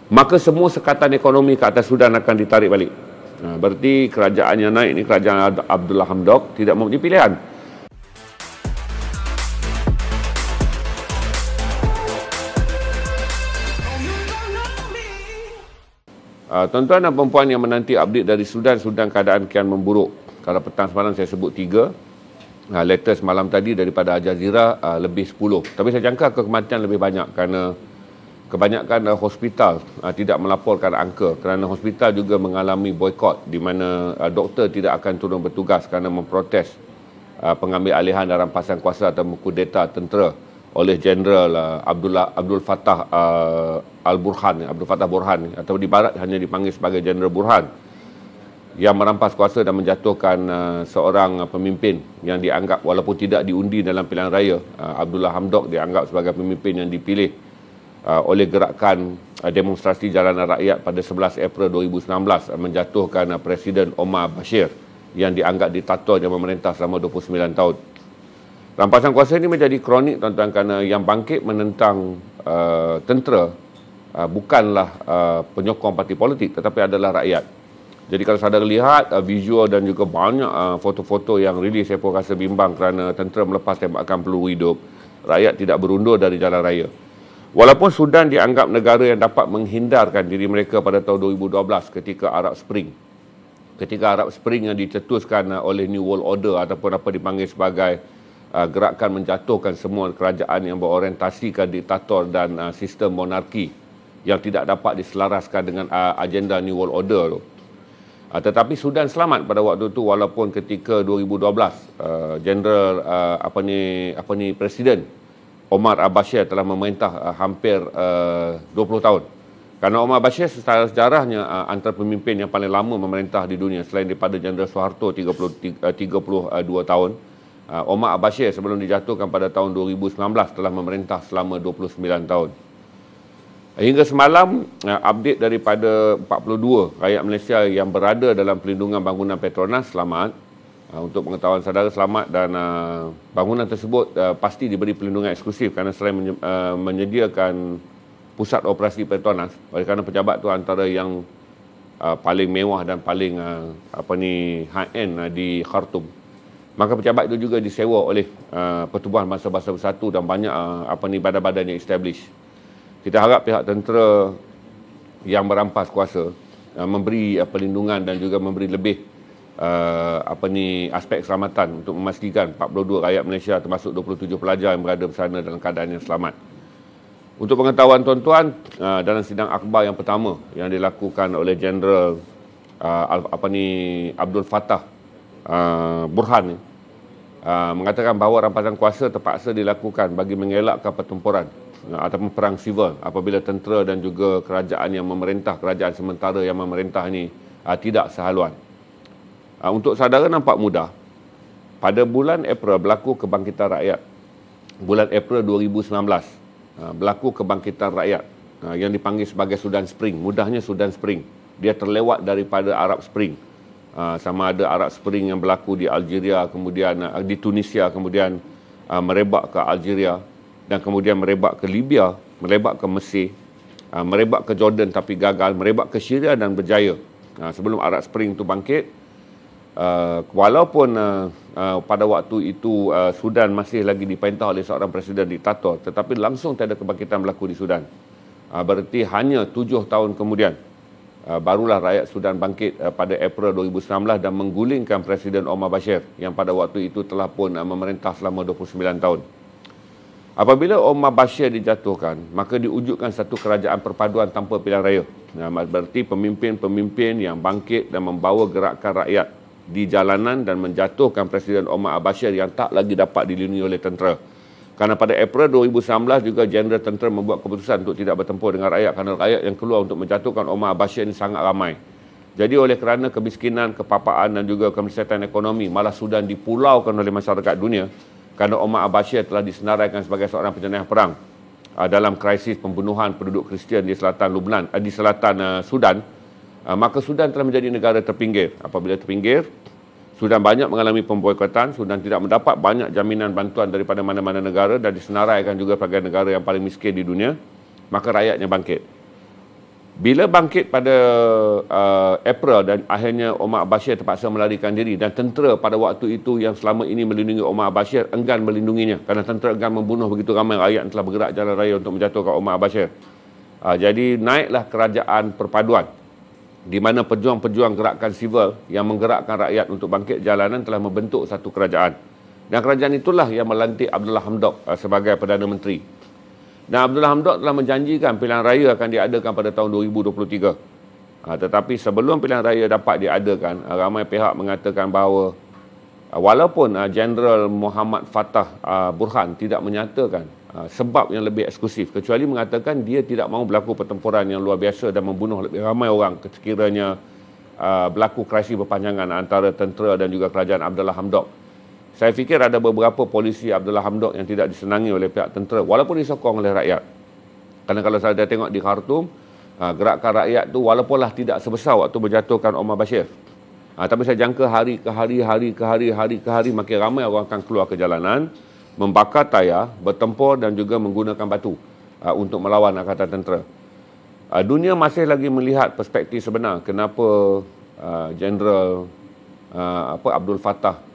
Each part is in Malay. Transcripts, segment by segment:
maka semua sekatan ekonomi ke atas Sudan akan ditarik balik. Berarti kerajaan yang naik ni, kerajaan Abdullah Hamdok, tidak mempunyai pilihan. Tuan-tuan dan perempuan yang menanti update dari Sudan keadaan kian memburuk. Kalau petang semalam saya sebut 3, latest malam tadi daripada Al Jazeera lebih 10. Tapi saya jangka kematian lebih banyak kerana kebanyakan hospital tidak melaporkan angka, kerana hospital juga mengalami boikot di mana doktor tidak akan turun bertugas kerana memprotes pengambil alihan dan rampasan kuasa atau kudeta tentera oleh Jeneral Abdul Fattah Burhan, atau di barat hanya dipanggil sebagai Jeneral Burhan, yang merampas kuasa dan menjatuhkan seorang pemimpin yang dianggap walaupun tidak diundi dalam pilihan raya. Abdullah Hamdok dianggap sebagai pemimpin yang dipilih oleh gerakan demonstrasi jalanan rakyat pada 11 April 2019 menjatuhkan Presiden Omar Bashir yang dianggap diktator yang memerintah selama 29 tahun. Rampasan kuasa ini menjadi kronik, tuan-tuan, kerana yang bangkit menentang tentera bukanlah penyokong parti politik tetapi adalah rakyat. Jadi kalau saudara lihat visual dan juga banyak foto-foto yang rilis, saya pun rasa bimbang kerana tentera melepas tembakan peluru hidup, rakyat tidak berundur dari jalan raya. Walaupun Sudan dianggap negara yang dapat menghindarkan diri mereka pada tahun 2012 ketika Arab Spring. Ketika Arab Spring yang dicetuskan oleh New World Order ataupun apa dipanggil sebagai gerakan menjatuhkan semua kerajaan yang berorientasikan diktator dan sistem monarki yang tidak dapat diselaraskan dengan agenda New World Order tu. Tetapi Sudan selamat pada waktu itu, walaupun ketika 2012 Jeneral Presiden Omar al-Bashir telah memerintah hampir 20 tahun. Kerana Omar al-Bashir secara sejarahnya antara pemimpin yang paling lama memerintah di dunia selain daripada Jeneral Suharto 32 tahun. Omar al-Bashir sebelum dijatuhkan pada tahun 2019 telah memerintah selama 29 tahun. Hingga semalam, update daripada 42 rakyat Malaysia yang berada dalam pelindungan bangunan Petronas selamat. Untuk pengetahuan saudara, selamat, dan bangunan tersebut pasti diberi pelindungan eksklusif kerana selain menyediakan pusat operasi Petronas, oleh kerana pejabat itu antara yang paling mewah dan paling high-end di Khartoum. Maka pejabat itu juga disewa oleh Pertubuhan Bangsa-Bangsa Bersatu dan banyak badan-badan yang established. Kita harap pihak tentera yang merampas kuasa memberi perlindungan dan juga memberi lebih aspek keselamatan untuk memastikan 42 rakyat Malaysia termasuk 27 pelajar yang berada di sana dalam keadaan yang selamat. Untuk pengetahuan tuan-tuan, dalam sidang akhbar yang pertama yang dilakukan oleh Jeneral Abdul Fattah Burhan mengatakan bahawa rampasan kuasa terpaksa dilakukan bagi mengelakkan pertempuran ataupun perang sivil apabila tentera dan juga kerajaan yang memerintah, kerajaan sementara yang memerintah ini tidak sehaluan. Untuk saudara nampak mudah, pada bulan April berlaku kebangkitan rakyat. Bulan April 2019 berlaku kebangkitan rakyat yang dipanggil sebagai Sudan Spring. Mudahnya Sudan Spring. Dia terlewat daripada Arab Spring. Sama ada Arab Spring yang berlaku di Algeria, kemudian di Tunisia, kemudian merebak ke Algeria, dan kemudian merebak ke Libya, merebak ke Mesir, merebak ke Jordan tapi gagal, merebak ke Syria dan berjaya. Sebelum Arab Spring itu bangkit, walaupun pada waktu itu Sudan masih lagi diperintah oleh seorang presiden diktator, tetapi langsung tiada kebangkitan berlaku di Sudan. Berarti hanya 7 tahun kemudian barulah rakyat Sudan bangkit pada April 2019 dan menggulingkan Presiden Omar Bashir yang pada waktu itu telah pun memerintah selama 29 tahun. Apabila Omar Bashir dijatuhkan, maka diwujudkan satu kerajaan perpaduan tanpa pilihan raya. Berarti pemimpin-pemimpin yang bangkit dan membawa gerakan rakyat di jalanan dan menjatuhkan Presiden Omar al-Bashir yang tak lagi dapat dilindungi oleh tentera. Kerana pada April 2019 juga Jeneral Tentera membuat keputusan untuk tidak bertempur dengan rakyat kerana rakyat yang keluar untuk menjatuhkan Omar al-Bashir ini sangat ramai. Jadi oleh kerana kemiskinan, kepapaan dan juga kemersatan ekonomi, malah Sudan dipulaukan oleh masyarakat dunia kerana Omar al-Bashir telah disenaraikan sebagai seorang penjenayah perang dalam krisis pembunuhan penduduk Kristian di selatan Lubnan, di selatan Sudan. Maka Sudan telah menjadi negara terpinggir. Apabila terpinggir, Sudan banyak mengalami pemboikotan, Sudan tidak mendapat banyak jaminan bantuan daripada mana-mana negara dan disenaraikan juga sebagai negara yang paling miskin di dunia, maka rakyatnya bangkit. Bila bangkit pada April dan akhirnya Omar al-Bashir terpaksa melarikan diri dan tentera pada waktu itu yang selama ini melindungi Omar al-Bashir enggan melindunginya kerana tentera enggan membunuh begitu ramai rakyat yang telah bergerak jalan raya untuk menjatuhkan Omar al-Bashir. Jadi naiklah kerajaan perpaduan di mana pejuang-pejuang gerakan sivil yang menggerakkan rakyat untuk bangkit jalanan telah membentuk satu kerajaan. Dan kerajaan itulah yang melantik Abdullah Hamdok sebagai Perdana Menteri. Dan Abdullah Hamdok telah menjanjikan pilihan raya akan diadakan pada tahun 2023. Tetapi sebelum pilihan raya dapat diadakan, ramai pihak mengatakan bahawa walaupun Jeneral Muhammad Fattah Burhan tidak menyatakan sebab yang lebih eksklusif, kecuali mengatakan dia tidak mahu berlaku pertempuran yang luar biasa dan membunuh lebih ramai orang sekiranya berlaku krisis berpanjangan antara tentera dan juga kerajaan Abdullah Hamdok. Saya fikir ada beberapa polisi Abdullah Hamdok yang tidak disenangi oleh pihak tentera walaupun disokong oleh rakyat. Kerana kalau saya tengok di Khartoum, gerakan rakyat tu walaupunlah tidak sebesar waktu menjatuhkan Omar Bashir. Tapi saya jangka hari ke hari makin ramai orang akan keluar ke jalanan, membakar tayar, bertempur dan juga menggunakan batu untuk melawan angkatan tentera. Dunia masih lagi melihat perspektif sebenar kenapa Jeneral Abdul Fattah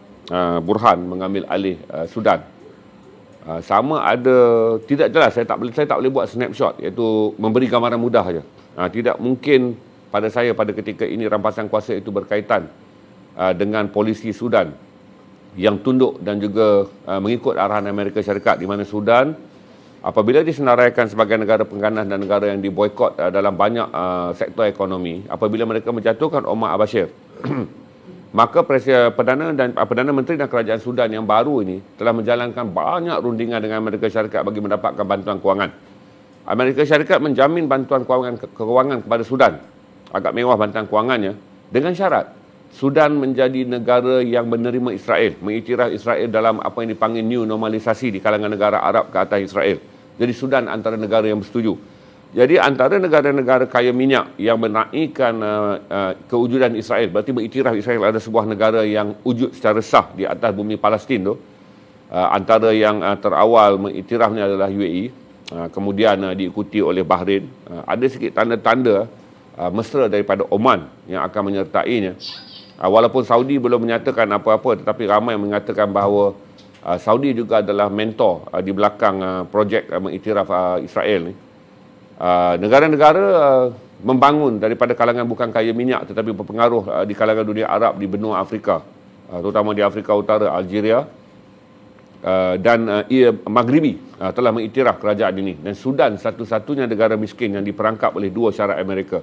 Burhan mengambil alih Sudan. Sama ada tidak jelas, saya tak boleh buat snapshot, iaitu memberi gambaran mudah saja. Tidak mungkin pada saya pada ketika ini rampasan kuasa itu berkaitan dengan polisi Sudan yang tunduk dan juga mengikut arahan Amerika Syarikat, di mana Sudan apabila disenaraikan sebagai negara pengganas dan negara yang diboikot dalam banyak sektor ekonomi, apabila mereka menjatuhkan Omar al-Bashir maka Perdana Menteri dan Kerajaan Sudan yang baru ini telah menjalankan banyak rundingan dengan Amerika Syarikat bagi mendapatkan bantuan kewangan. Amerika Syarikat menjamin bantuan kewangan kepada Sudan. Agak mewah bantuan kewangannya dengan syarat Sudan menjadi negara yang menerima Israel, mengiktiraf Israel dalam apa yang dipanggil new normalisasi di kalangan negara Arab ke atas Israel. Jadi Sudan antara negara yang bersetuju. Jadi antara negara-negara kaya minyak yang menaikkan kewujudan Israel, berarti mengiktiraf Israel ada sebuah negara yang wujud secara sah di atas bumi Palestin tu. Antara yang terawal mengiktirafnya adalah UAE, kemudian diikuti oleh Bahrain. Ada sikit tanda-tanda mesra daripada Oman yang akan menyertainya. Walaupun Saudi belum menyatakan apa-apa, tetapi ramai mengatakan bahawa Saudi juga adalah mentor di belakang projek mengiktiraf Israel ni. Negara-negara membangun daripada kalangan bukan kaya minyak tetapi berpengaruh di kalangan dunia Arab di benua Afrika, terutama di Afrika Utara, Algeria dan Maghribi telah mengiktiraf kerajaan ini. Dan Sudan satu-satunya negara miskin yang diperangkap oleh dua syarat Amerika.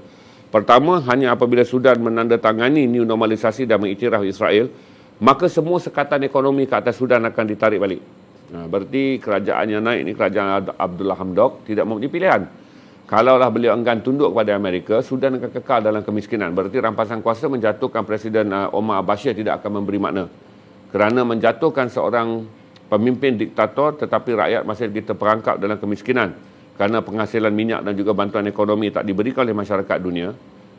Pertama, hanya apabila Sudan menandatangani new normalisasi dan mengiktiraf Israel, maka semua sekatan ekonomi ke atas Sudan akan ditarik balik. Berarti kerajaan yang naik ini, kerajaan Abdullah Hamdok, tidak mempunyai pilihan. Kalaulah beliau enggan tunduk kepada Amerika, Sudan akan kekal dalam kemiskinan. Berarti rampasan kuasa menjatuhkan Presiden Omar al-Bashir tidak akan memberi makna. Kerana menjatuhkan seorang pemimpin diktator tetapi rakyat masih lagi terperangkap dalam kemiskinan kerana penghasilan minyak dan juga bantuan ekonomi tak diberikan oleh masyarakat dunia,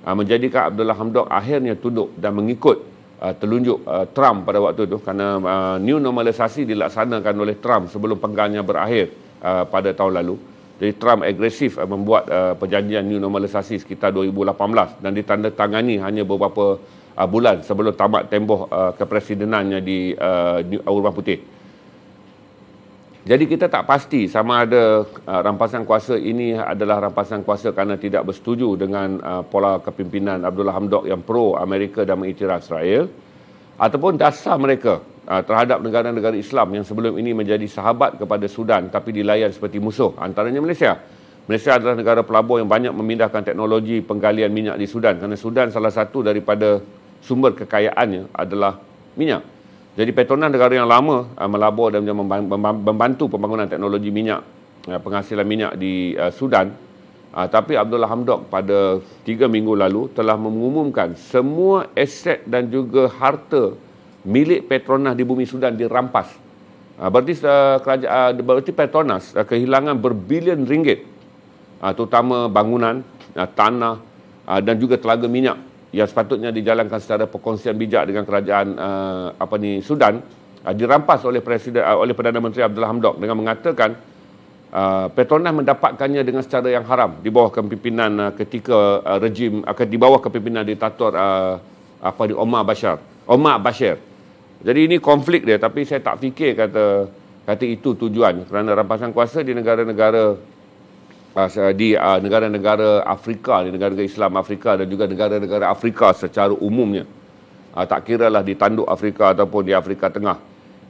menjadikan Abdullah Hamdok akhirnya tunduk dan mengikut telunjuk Trump pada waktu itu, kerana new normalisasi dilaksanakan oleh Trump sebelum penggalnya berakhir pada tahun lalu. Jadi Trump agresif membuat perjanjian new normalisasi sekitar 2018 dan ditandatangani hanya beberapa bulan sebelum tamat tempoh kepresidenannya di Rumah Putih. Jadi kita tak pasti sama ada rampasan kuasa ini adalah rampasan kuasa kerana tidak bersetuju dengan pola kepimpinan Abdullah Hamdok yang pro Amerika dan mengiktiraf Israel, ataupun dasar mereka terhadap negara-negara Islam yang sebelum ini menjadi sahabat kepada Sudan tapi dilayan seperti musuh, antaranya Malaysia. Malaysia adalah negara pelabur yang banyak memindahkan teknologi penggalian minyak di Sudan kerana Sudan salah satu daripada sumber kekayaannya adalah minyak. Jadi Petronas negara yang lama melabur dan membantu pembangunan teknologi minyak, penghasilan minyak di Sudan. Tapi Abdullah Hamdok pada 3 minggu lalu telah mengumumkan semua aset dan juga harta milik Petronas di bumi Sudan dirampas. Berarti Petronas kehilangan berbilion ringgit, terutama bangunan, tanah dan juga telaga minyak yang sepatutnya dijalankan secara perkongsian bijak dengan kerajaan Sudan, dirampas oleh Perdana Menteri Abdullah Hamdok dengan mengatakan Petronas mendapatkannya dengan secara yang haram di bawah kepimpinan ketika rejim di bawah kepimpinan diktator Omar Bashir. Jadi ini konflik dia, tapi saya tak fikir kata itu tujuan, kerana rampasan kuasa di negara-negara negara-negara Afrika, di negara-negara Islam Afrika dan juga negara-negara Afrika secara umumnya. Tak kiralah di tanduk Afrika ataupun di Afrika Tengah.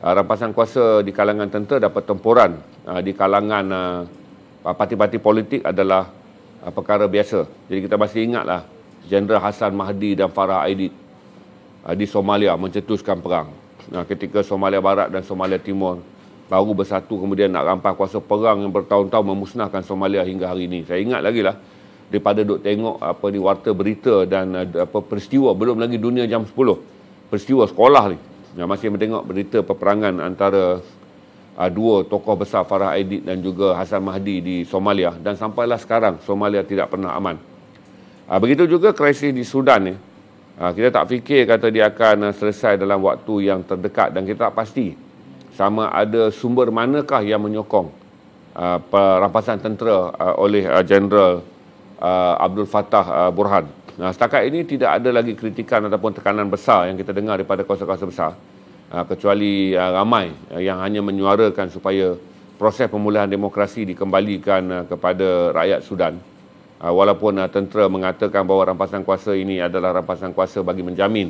Rampasan kuasa di kalangan tentera dan pertempuran di kalangan parti-parti politik adalah perkara biasa. Jadi kita masih ingatlah Jeneral Hassan Mahdi dan Farah Aidid di Somalia mencetuskan perang. Ketika Somalia Barat dan Somalia Timur baru bersatu, kemudian nak rampas kuasa, perang yang bertahun-tahun memusnahkan Somalia hingga hari ini. Saya ingat lagi lah, daripada duk tengok di warta berita dan peristiwa, belum lagi Dunia Jam 10, peristiwa sekolah ni. Masih menengok berita peperangan antara dua tokoh besar, Farah Aidid dan juga Hassan Mahdi di Somalia, dan sampailah sekarang Somalia tidak pernah aman. Begitu juga krisis di Sudan ni. Kita tak fikir kata dia akan selesai dalam waktu yang terdekat, dan kita tak pasti sama ada sumber manakah yang menyokong rampasan tentera oleh Jeneral Abdul Fattah Burhan. Setakat ini tidak ada lagi kritikan ataupun tekanan besar yang kita dengar daripada kuasa-kuasa besar, kecuali ramai yang hanya menyuarakan supaya proses pemulihan demokrasi dikembalikan kepada rakyat Sudan. Walaupun tentera mengatakan bahawa rampasan kuasa ini adalah rampasan kuasa bagi menjamin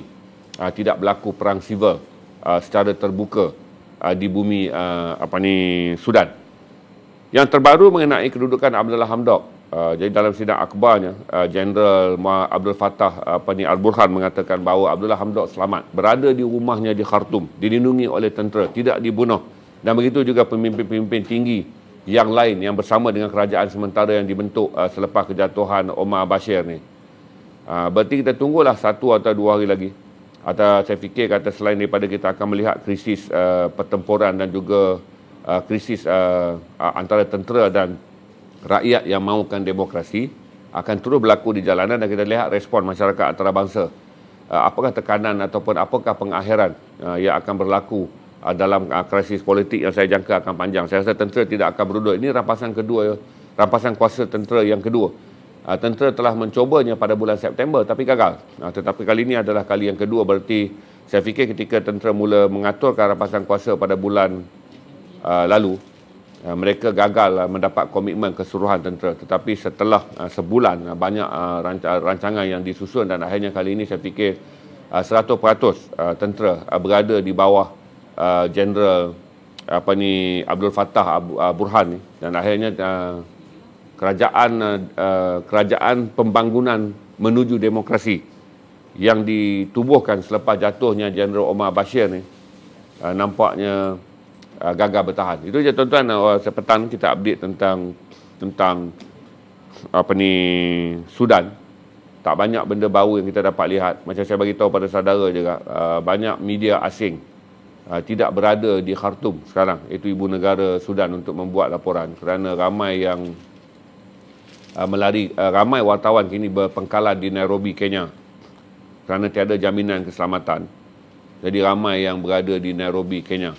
tidak berlaku perang sivil secara terbuka di bumi Sudan. Yang terbaru mengenai kedudukan Abdullah Hamdok. Jadi dalam sidang akhbarnya, Jeneral Abdul Fattah Al-Burhan mengatakan bahawa Abdullah Hamdok selamat, berada di rumahnya di Khartoum, dilindungi oleh tentera, tidak dibunuh. Dan begitu juga pemimpin-pemimpin tinggi yang lain yang bersama dengan kerajaan sementara yang dibentuk selepas kejatuhan Omar Bashir ni. Berarti kita tunggulah 1 atau 2 hari lagi. Atau saya fikir selain daripada kita akan melihat krisis pertempuran dan juga krisis antara tentera dan rakyat yang mahukan demokrasi akan terus berlaku di jalanan, dan kita lihat respon masyarakat antarabangsa. Apakah tekanan ataupun apakah pengakhiran yang akan berlaku dalam krisis politik yang saya jangka akan panjang. Saya rasa tentera tidak akan berudut. Ini rampasan kedua, rampasan kuasa tentera yang kedua. Tentera telah mencobanya pada bulan September tapi gagal. Tetapi kali ini adalah kali yang kedua. Berarti saya fikir ketika tentera mula mengaturkan rampasan kuasa pada bulan lalu, mereka gagal mendapat komitmen keseluruhan tentera. Tetapi setelah sebulan banyak rancangan yang disusun, dan akhirnya kali ini saya fikir 100% tentera berada di bawah Jeneral Abdul Fattah Burhan ni, dan akhirnya kerajaan pembangunan menuju demokrasi yang ditubuhkan selepas jatuhnya Jeneral Omar Bashir ni nampaknya gagal bertahan. Itu je tuan-tuan. Sepetang kita update tentang Sudan. Tak banyak benda baru yang kita dapat lihat. Macam saya bagi tahu pada saudara juga, banyak media asing tidak berada di Khartoum sekarang, itu ibu negara Sudan, untuk membuat laporan, kerana ramai yang ramai wartawan kini berpengkalan di Nairobi, Kenya, kerana tiada jaminan keselamatan. Jadi ramai yang berada di Nairobi, Kenya.